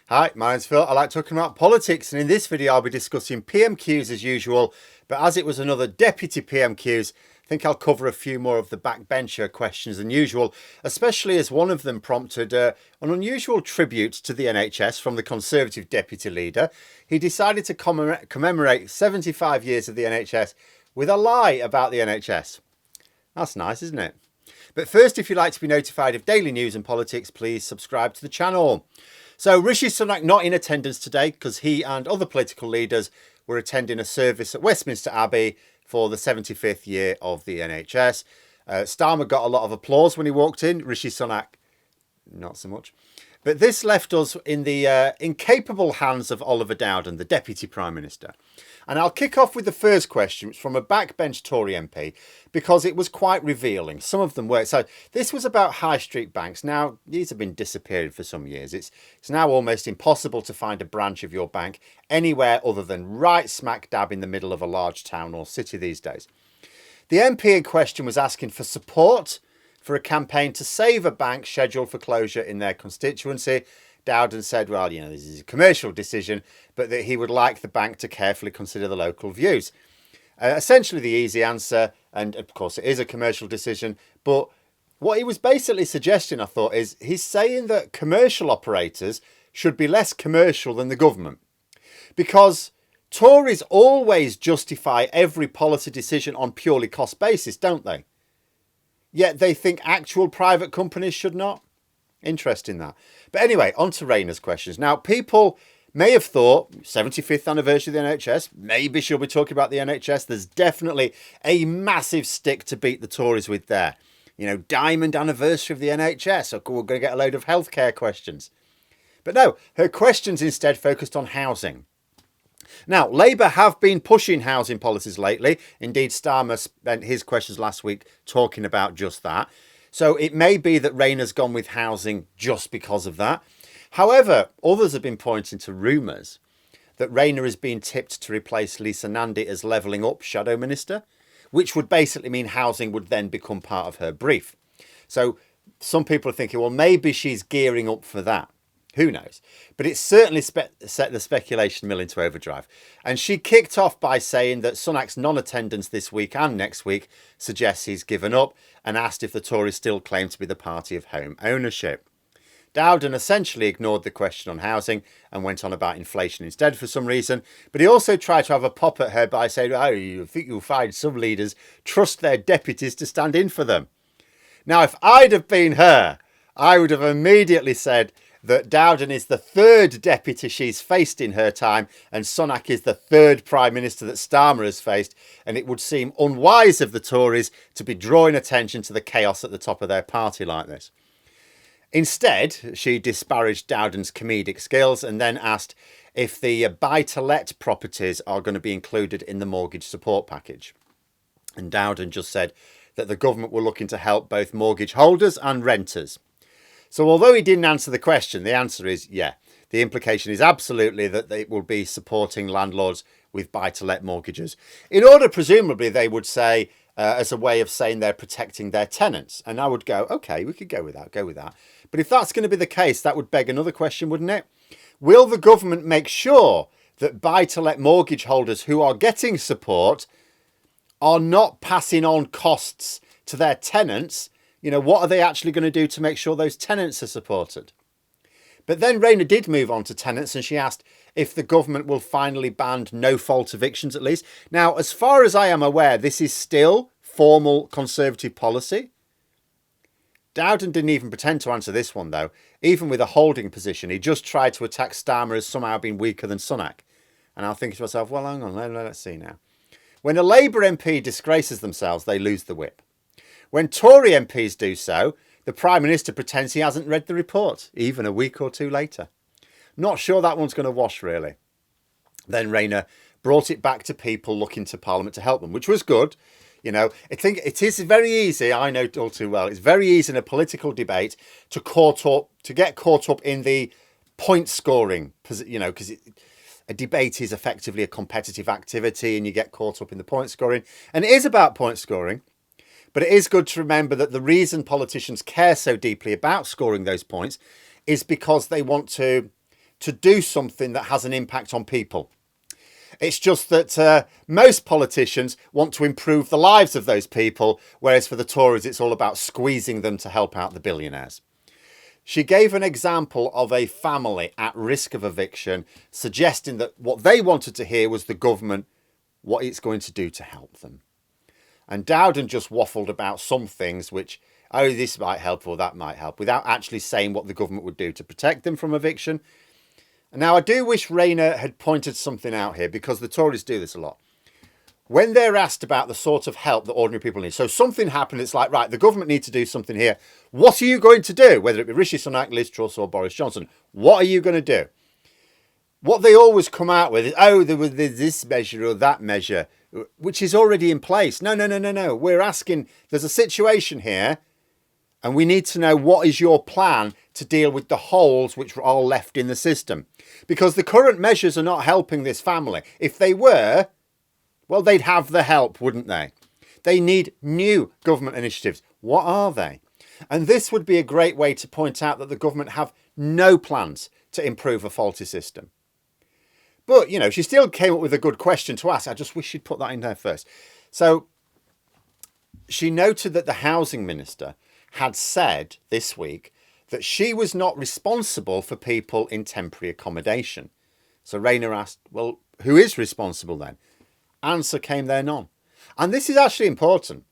Hi, my name's Phil. I like talking about politics, and in this video I'll be discussing PMQs as usual, but as it was another deputy PMQs, I think I'll cover a few more of the backbencher questions than usual, especially as one of them prompted an unusual tribute to the NHS from the Conservative deputy leader. He decided to commemorate 75 years of the NHS with a lie about the NHS. That's nice, isn't it? But first, if you'd like to be notified of daily news and politics, please subscribe to the channel. So Rishi Sunak not in attendance today because he and other political leaders were attending a service at Westminster Abbey for the 75th year of the NHS. Starmer got a lot of applause when he walked in. Rishi Sunak, not so much. But this left us in the incapable hands of Oliver Dowden, the Deputy Prime Minister. And I'll kick off with the first question, which is from a backbench Tory MP, because it was quite revealing. Some of them were. So this was about high street banks. Now, these have been disappearing for some years. It's now almost impossible to find a branch of your bank anywhere other than right smack dab in the middle of a large town or city these days. The MP in question was asking for support for a campaign to save a bank scheduled for closure in their constituency. Dowden said, well, this is a commercial decision, but that he would like the bank to carefully consider the local views. Essentially the easy answer, and of course it is a commercial decision, but what he was basically suggesting, I thought, is he's saying that commercial operators should be less commercial than the government. Because Tories always justify every policy decision on purely cost basis, don't they? Yet they think actual private companies should not. Interesting that. But anyway, on to Rayner's questions. Now, people may have thought 75th anniversary of the NHS, maybe she'll be talking about the NHS. There's definitely a massive stick to beat the Tories with there. Diamond anniversary of the NHS. So we're going to get a load of healthcare questions. But no, her questions instead focused on housing. Now, Labour have been pushing housing policies lately. Indeed, Starmer spent his questions last week talking about just that. So it may be that Rayner's gone with housing just because of that. However, others have been pointing to rumours that Rayner is being tipped to replace Lisa Nandy as Levelling Up Shadow Minister, which would basically mean housing would then become part of her brief. So some people are thinking, well, maybe she's gearing up for that. Who knows? But it certainly set the speculation mill into overdrive. And she kicked off by saying that Sunak's non-attendance this week and next week suggests he's given up, and asked if the Tories still claim to be the party of home ownership. Dowden essentially ignored the question on housing and went on about inflation instead for some reason. But he also tried to have a pop at her by saying, oh, you think you'll find some leaders trust their deputies to stand in for them. Now, if I'd have been her, I would have immediately said that Dowden is the third deputy she's faced in her time, and Sunak is the third Prime Minister that Starmer has faced, and it would seem unwise of the Tories to be drawing attention to the chaos at the top of their party like this. Instead, she disparaged Dowden's comedic skills and then asked if the buy-to-let properties are going to be included in the mortgage support package. And Dowden just said that the government were looking to help both mortgage holders and renters. So although he didn't answer the question, the answer is yeah. The implication is absolutely that they will be supporting landlords with buy-to-let mortgages. In order, presumably, they would say, as a way of saying they're protecting their tenants. And I would go, okay, we could go with that. But if that's going to be the case, that would beg another question, wouldn't it? Will the government make sure that buy-to-let mortgage holders who are getting support are not passing on costs to their tenants? What are they actually going to do to make sure those tenants are supported? But then Rayner did move on to tenants, and she asked if the government will finally ban no-fault evictions at least. Now, as far as I am aware, this is still formal Conservative policy. Dowden didn't even pretend to answer this one, though. Even with a holding position, he just tried to attack Starmer as somehow being weaker than Sunak. And I'll think to myself, well, hang on, let's see now. When a Labour MP disgraces themselves, they lose the whip. When Tory MPs do so, the Prime Minister pretends he hasn't read the report, even a week or two later. Not sure that one's going to wash, really. Then Rayner brought it back to people looking to Parliament to help them, which was good. I think it is very easy, I know all too well, it's very easy in a political debate to get caught up in the point scoring, because a debate is effectively a competitive activity and you get caught up in the point scoring. And it is about point scoring. But it is good to remember that the reason politicians care so deeply about scoring those points is because they want to to do something that has an impact on people. It's just that most politicians want to improve the lives of those people, whereas for the Tories, it's all about squeezing them to help out the billionaires. She gave an example of a family at risk of eviction, suggesting that what they wanted to hear was the government, what it's going to do to help them. And Dowden just waffled about some things which, oh, this might help or that might help, without actually saying what the government would do to protect them from eviction. Now, I do wish Rayner had pointed something out here, because the Tories do this a lot. When they're asked about the sort of help that ordinary people need, so something happened, it's like, right, the government needs to do something here. What are you going to do? Whether it be Rishi Sunak, Liz Truss or Boris Johnson, what are you going to do? What they always come out with is, oh, there was this measure or that measure, which is already in place. No. We're asking, there's a situation here, and we need to know what is your plan to deal with the holes which are left in the system. Because the current measures are not helping this family. If they were, well, they'd have the help, wouldn't they? They need new government initiatives. What are they? And this would be a great way to point out that the government have no plans to improve a faulty system. But, you know, she still came up with a good question to ask. I just wish she'd put that in there first. So she noted that the housing minister had said this week that she was not responsible for people in temporary accommodation. So Rayner asked, well, who is responsible then? Answer came there, none. And this is actually important,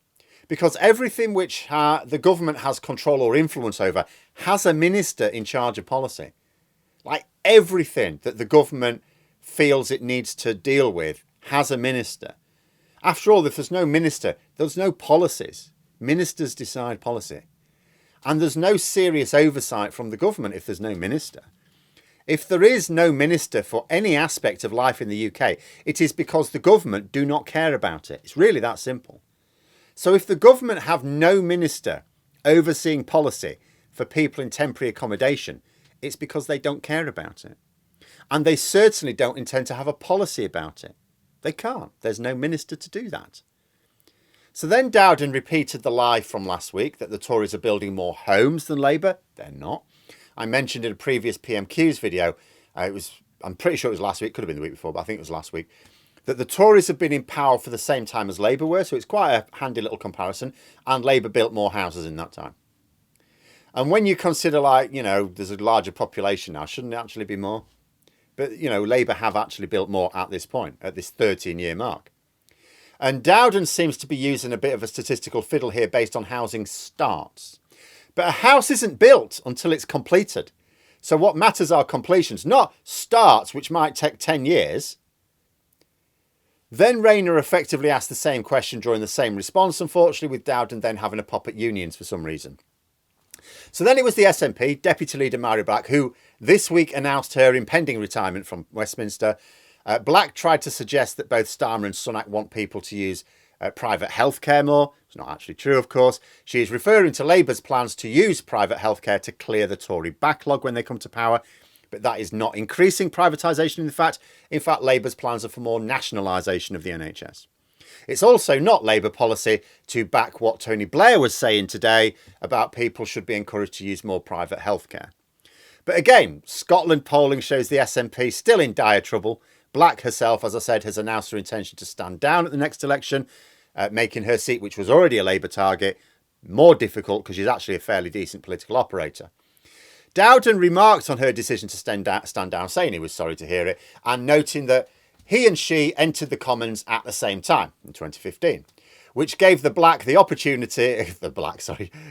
because everything which the government has control or influence over has a minister in charge of policy. Like everything that the government feels it needs to deal with has a minister. After all, if there's no minister, there's no policies. Ministers decide policy. And there's no serious oversight from the government if there's no minister. If there is no minister for any aspect of life in the UK, it is because the government do not care about it. It's really that simple. So if the government have no minister overseeing policy for people in temporary accommodation, it's because they don't care about it. And they certainly don't intend to have a policy about it. They can't. There's no minister to do that. So then Dowden repeated the lie from last week that the Tories are building more homes than Labour. They're not. I mentioned in a previous PMQs video, I'm pretty sure it was last week, could have been the week before, but I think it was last week, that the Tories have been in power for the same time as Labour were, so it's quite a handy little comparison, and Labour built more houses in that time. And when you consider, like, you know, there's a larger population now, shouldn't it actually be more? But, you know, Labour have actually built more at this point, at this 13-year mark. And Dowden seems to be using a bit of a statistical fiddle here based on housing starts. But a house isn't built until it's completed. So what matters are completions, not starts, which might take 10 years. Then Rayner effectively asked the same question during the same response, unfortunately, with Dowden then having a pop at unions for some reason. So then it was the SNP, Deputy Leader Mary Black, who this week announced her impending retirement from Westminster. Black tried to suggest that both Starmer and Sunak want people to use private healthcare more. It's not actually true, of course. She is referring to Labour's plans to use private healthcare to clear the Tory backlog when they come to power. But that is not increasing privatisation. In fact, Labour's plans are for more nationalisation of the NHS. It's also not Labour policy to back what Tony Blair was saying today about people should be encouraged to use more private healthcare. But again, Scotland polling shows the SNP still in dire trouble. Black herself, as I said, has announced her intention to stand down at the next election, making her seat, which was already a Labour target, more difficult because she's actually a fairly decent political operator. Dowden remarked on her decision to stand down, saying he was sorry to hear it, and noting that he and she entered the Commons at the same time in 2015, which gave Black the opportunity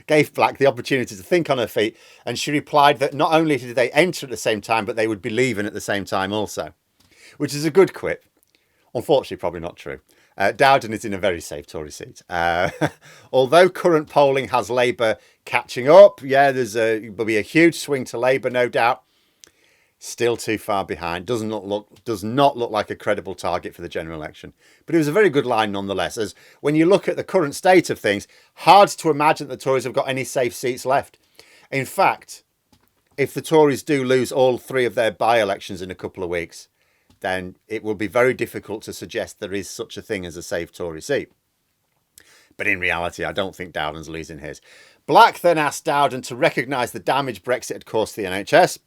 to think on her feet. And she replied that not only did they enter at the same time, but they would be leaving at the same time also, which is a good quip. Unfortunately, probably not true. Dowden is in a very safe Tory seat. Although current polling has Labour catching up, there'll be a huge swing to Labour, no doubt. Still too far behind. Does not look like a credible target for the general election. But it was a very good line nonetheless, as when you look at the current state of things, hard to imagine that the Tories have got any safe seats left. In fact, if the Tories do lose all three of their by-elections in a couple of weeks, then it will be very difficult to suggest there is such a thing as a safe Tory seat. But in reality, I don't think Dowden's losing his. Black then asked Dowden to recognise the damage Brexit had caused to the NHS.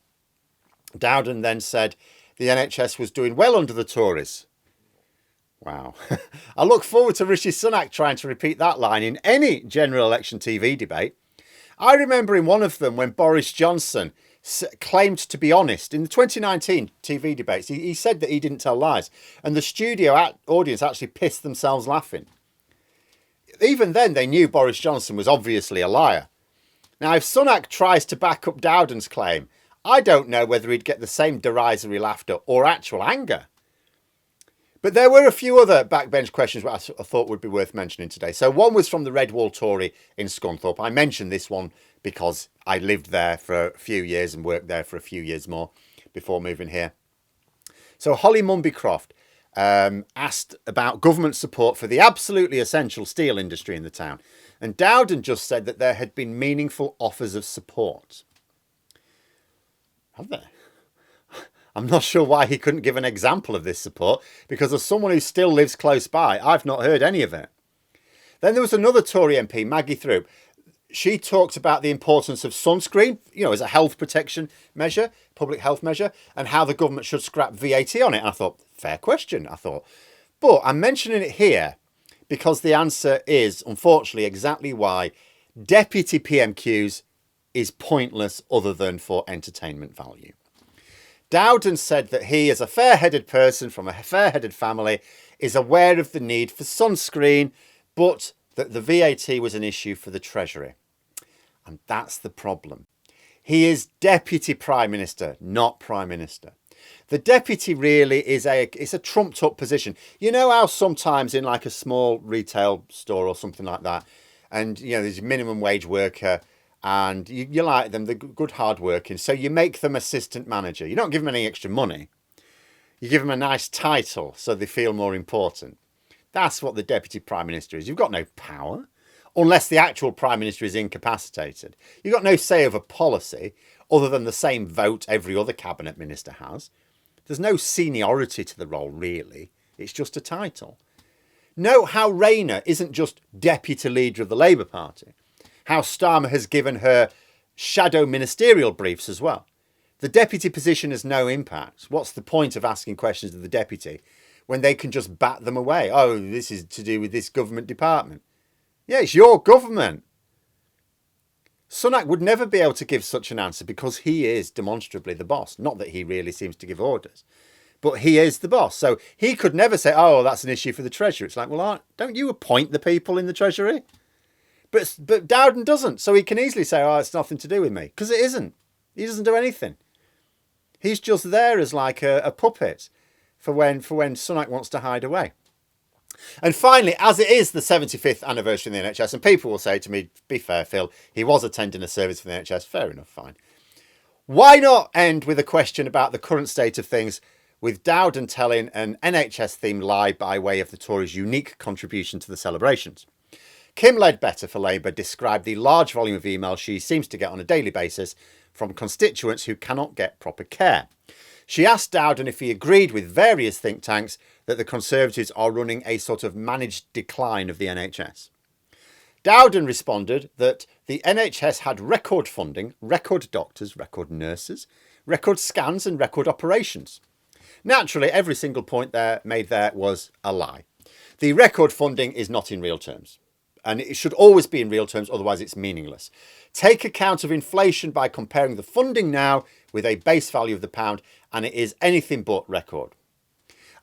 Dowden then said the NHS was doing well under the Tories. Wow. I look forward to Rishi Sunak trying to repeat that line in any general election TV debate. I remember in one of them when Boris Johnson claimed to be honest. In the 2019 TV debates, he said that he didn't tell lies. And the studio audience actually pissed themselves laughing. Even then, they knew Boris Johnson was obviously a liar. Now, if Sunak tries to back up Dowden's claim, I don't know whether he'd get the same derisory laughter or actual anger. But there were a few other backbench questions which I thought would be worth mentioning today. So one was from the Red Wall Tory in Scunthorpe. I mentioned this one because I lived there for a few years and worked there for a few years more before moving here. So Holly Mumby-Croft asked about government support for the absolutely essential steel industry in the town. And Dowden just said that there had been meaningful offers of support. Have there? I'm not sure why he couldn't give an example of this support, because as someone who still lives close by, I've not heard any of it. Then there was another Tory MP, Maggie Throop. She talked about the importance of sunscreen, as a health protection measure, public health measure, and how the government should scrap VAT on it. And I thought, fair question, But I'm mentioning it here because the answer is, unfortunately, exactly why deputy PMQs is pointless other than for entertainment value. Dowden said that he, as a fair-headed person from a fair-headed family, is aware of the need for sunscreen, but that the VAT was an issue for the Treasury. And that's the problem. He is Deputy Prime Minister, not Prime Minister. The deputy really is it's a trumped up position. You know how sometimes in like a small retail store or something like that, and there's a minimum wage worker, and you like them, they're good, hard working. So you make them assistant manager. You don't give them any extra money. You give them a nice title so they feel more important. That's what the Deputy Prime Minister is. You've got no power, unless the actual Prime Minister is incapacitated. You've got no say over policy, other than the same vote every other Cabinet Minister has. There's no seniority to the role, really. It's just a title. Note how Rayner isn't just Deputy Leader of the Labour Party. How Starmer has given her shadow ministerial briefs as well. The deputy position has no impact. What's the point of asking questions of the deputy when they can just bat them away? Oh, this is to do with this government department. Yeah, it's your government. Sunak would never be able to give such an answer because he is demonstrably the boss. Not that he really seems to give orders, but he is the boss. So he could never say, oh, that's an issue for the Treasury. It's like, well, don't you appoint the people in the Treasury? But Dowden doesn't, so he can easily say, oh, it's nothing to do with me, because it isn't. He doesn't do anything. He's just there as like a puppet for when Sunak wants to hide away. And finally, as it is the 75th anniversary of the NHS, and people will say to me, be fair, Phil, he was attending a service for the NHS. Fair enough, fine. Why not end with a question about the current state of things, with Dowden telling an NHS-themed lie by way of the Tories' unique contribution to the celebrations? Kim Ledbetter for Labour described the large volume of emails she seems to get on a daily basis from constituents who cannot get proper care. She asked Dowden if he agreed with various think tanks that the Conservatives are running a sort of managed decline of the NHS. Dowden responded that the NHS had record funding, record doctors, record nurses, record scans and record operations. Naturally, every single point made there was a lie. The record funding is not in real terms. And it should always be in real terms, otherwise it's meaningless. Take account of inflation by comparing the funding now with a base value of the pound, and it is anything but record.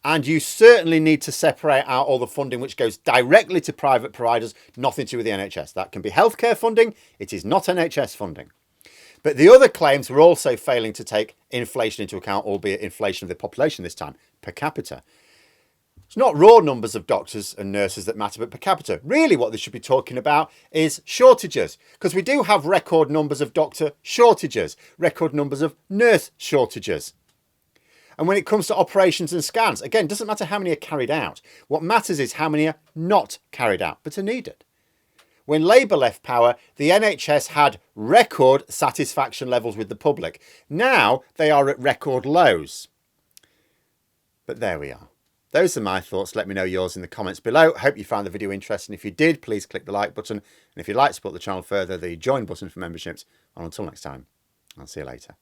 And you certainly need to separate out all the funding which goes directly to private providers, nothing to do with the NHS. That can be healthcare funding, it is not NHS funding. But the other claims were also failing to take inflation into account, albeit inflation of the population this time, per capita. It's not raw numbers of doctors and nurses that matter, but per capita. Really what they should be talking about is shortages, because we do have record numbers of doctor shortages, record numbers of nurse shortages. And when it comes to operations and scans, again, it doesn't matter how many are carried out. What matters is how many are not carried out, but are needed. When Labour left power, the NHS had record satisfaction levels with the public. Now they are at record lows. But there we are. Those are my thoughts. Let me know yours in the comments below. Hope you found the video interesting. If you did, please click the like button. And if you'd like to support the channel further, the join button for memberships. And until next time, I'll see you later.